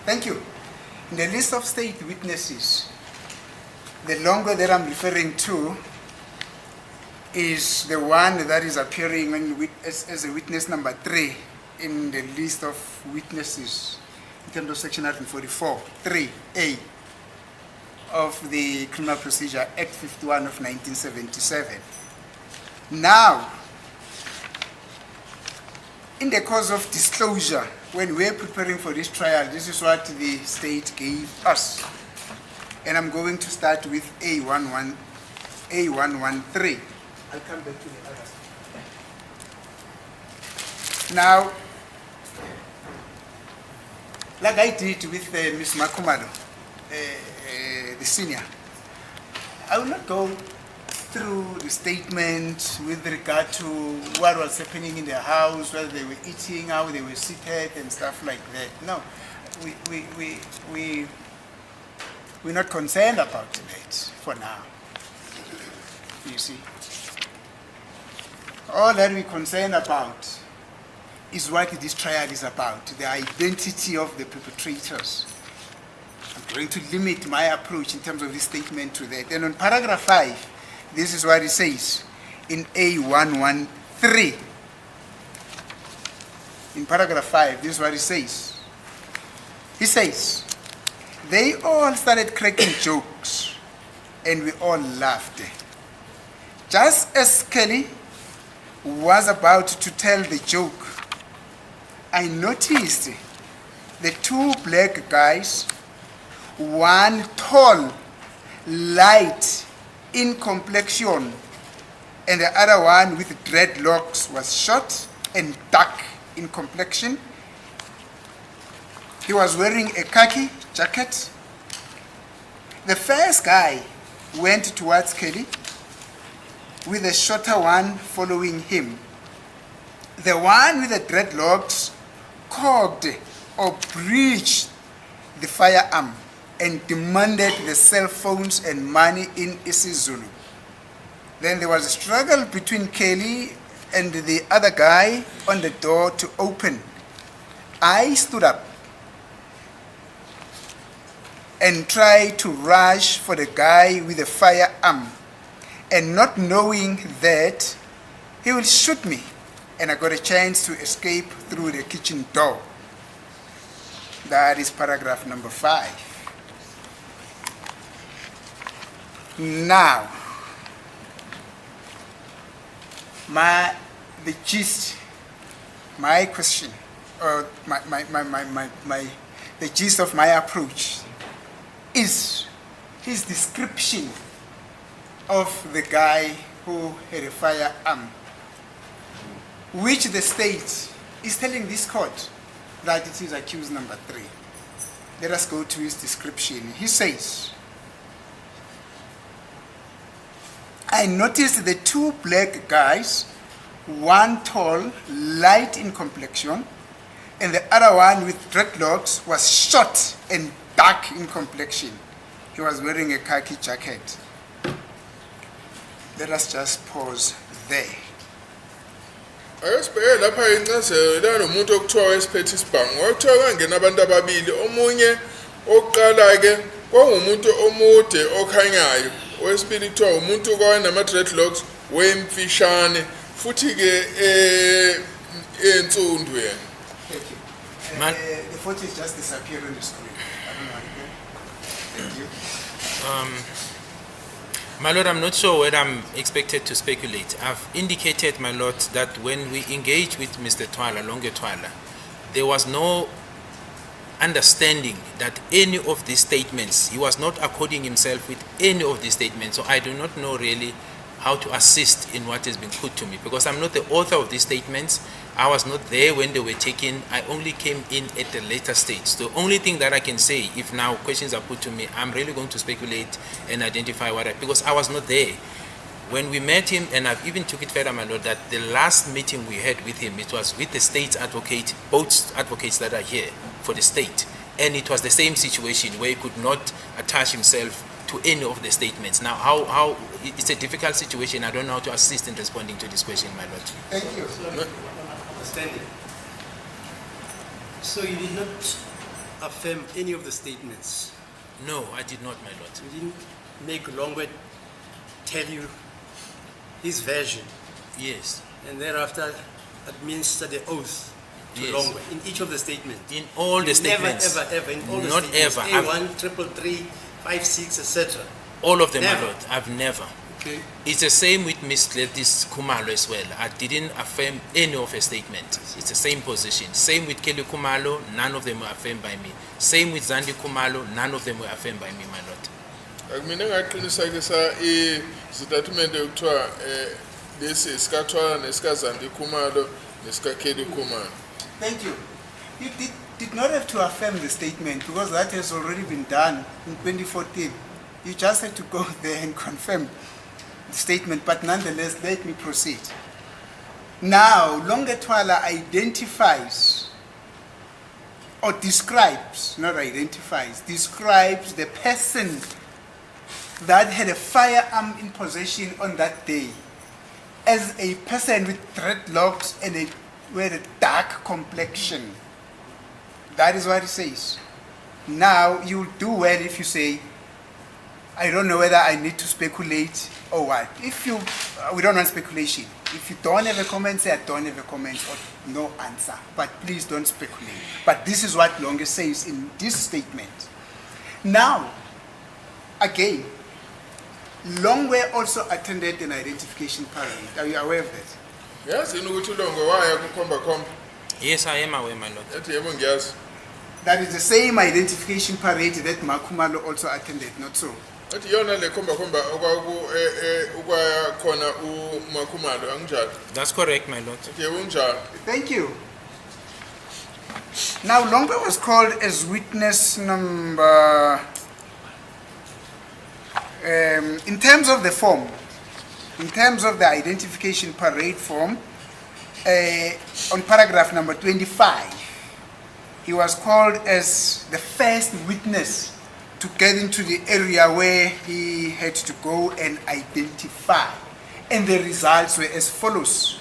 Thank you. In the list of state witnesses, the Longwe that I'm referring to is the one that is appearing as a witness number 3 in the list of witnesses in terms of section 144, 3A of the Criminal Procedure Act 51 of 1977. Now, in the course of disclosure, when we're preparing for this trial, this is what the state gave us. And I'm going to start with A113. I'll come back to the others. Now, like I did with Ms. Makumalo, the senior, I will not go through the statement with regard to what was happening in their house, whether they were eating, how they were seated, and stuff like that. No, we're not concerned about that for now. You see, all that we're concerned about is what this trial is about, the identity of the perpetrators. I'm going to limit my approach in terms of this statement to that. And on paragraph 5, this is what it says in A113. In paragraph 5, this is what it says. He says, they all started cracking jokes and we all laughed. Just as Kelly was about to tell the joke, I noticed the 2 black guys, one tall, light in complexion, and the other one with dreadlocks was short and dark in complexion. He was wearing a khaki jacket. The first guy went towards Kelly, with the shorter one following him. The one with the dreadlocks cocked or breached the firearm and demanded the cell phones and money in isiZulu. Then there was a struggle between Kelly and the other guy on the door to open. I stood up and tried to rush for the guy with the firearm, and not knowing that he will shoot me, and I got a chance to escape through the kitchen door. That is paragraph number 5. Now, the gist, my question, or the gist of my approach is his description of the guy who had a firearm, which the state is telling this court that it is accused number 3. Let us go to his description. He says, I noticed the 2 black guys, one tall, light in complexion, and the other one with dreadlocks was short and dark in complexion. He was wearing a khaki jacket. Let us just pause there. Ayosibheke lapha incazelo la nomuntu okuthiwa wesiphethe isibhangu wathiwa kangena abantu ababili, omunye oqala ke kwaumuntu omude okhanyayo, owesibili kuthiwa umuntu kwawanama dreadlocks wemfishane futhi ke ensundu yena. Thank you. The photo is just disappeared on the screen. I don't know how to get it. Thank you. My Lord, I'm not sure whether I'm expected to speculate. I've indicated, my Lord, that when we engaged with Mr. Twala, Longwe Twala, there was no understanding that any of these statements, he was not according himself with any of these statements. So I do not know really how to assist in what has been put to me, because I'm not the author of these statements. I was not there when they were taken. I only came in at a later stage. The only thing that I can say, if now questions are put to me, I'm really going to speculate and identify because I was not there. When we met him, and I've even took it further, my Lord, that the last meeting we had with him, it was with the state's advocate, both advocates that are here for the state. And it was the same situation where he could not attach himself to any of the statements. Now, how it's a difficult situation. I don't know how to assist in responding to this question, my Lord. Thank you. Understanding. So you did not affirm any of the statements. No, I did not, my lord. You didn't make Longwe tell you his version Yes. and thereafter administer the oath to Yes. Longwe in each of the statements. In all the statements. Never, ever, in all the Not statements. ever. A1, 333, 56, etc. All of them, my Never. lord. I've never. Okay. It's the same with Miss Gladys Kumalo as well. I didn't affirm any of her statements. It's the same position. Same with Kelly Kumalo, none of them were affirmed by me. Same with Zandi Kumalo, none of them were affirmed by me, my lord. Akumina ngaqinisekisa izitatimende ekuthiwa lesi sikathwala nesikazandi Khumalo nesikakeli Khumalo. Thank you. You did not have to affirm the statement because that has already been done in 2014. You just had to go there and confirm the statement, but nonetheless, let me proceed. Now, Longetwala identifies or describes, not identifies, describes the person that had a firearm in possession on that day as a person with dreadlocks and with a dark complexion. That is what it says. Now, you'll do well if you say, I don't know whether I need to speculate or what. If you, we don't want speculation. If you don't have a comment, say I don't have a comment or no answer. But please don't speculate. But this is what Longwe says in this statement. Now, again, Longwe also attended an identification parade. Are you aware of that? Yazi ukuthi Longwe waya kukhomba Yes, I am aware, my lord. ethi yebo ngiyazi. That is the same identification parade that Makumalo also attended, not so? Ethi yona le khomba ukwaya khona uMakhumalo anginjalo. That's correct, my lord. Ethi yebo njalo. Thank you. Now, Longwe was called as witness number, in terms of the form, in terms of the identification parade form, on paragraph number 25, he was called as the first witness to get into the area where he had to go and identify. And the results were as follows.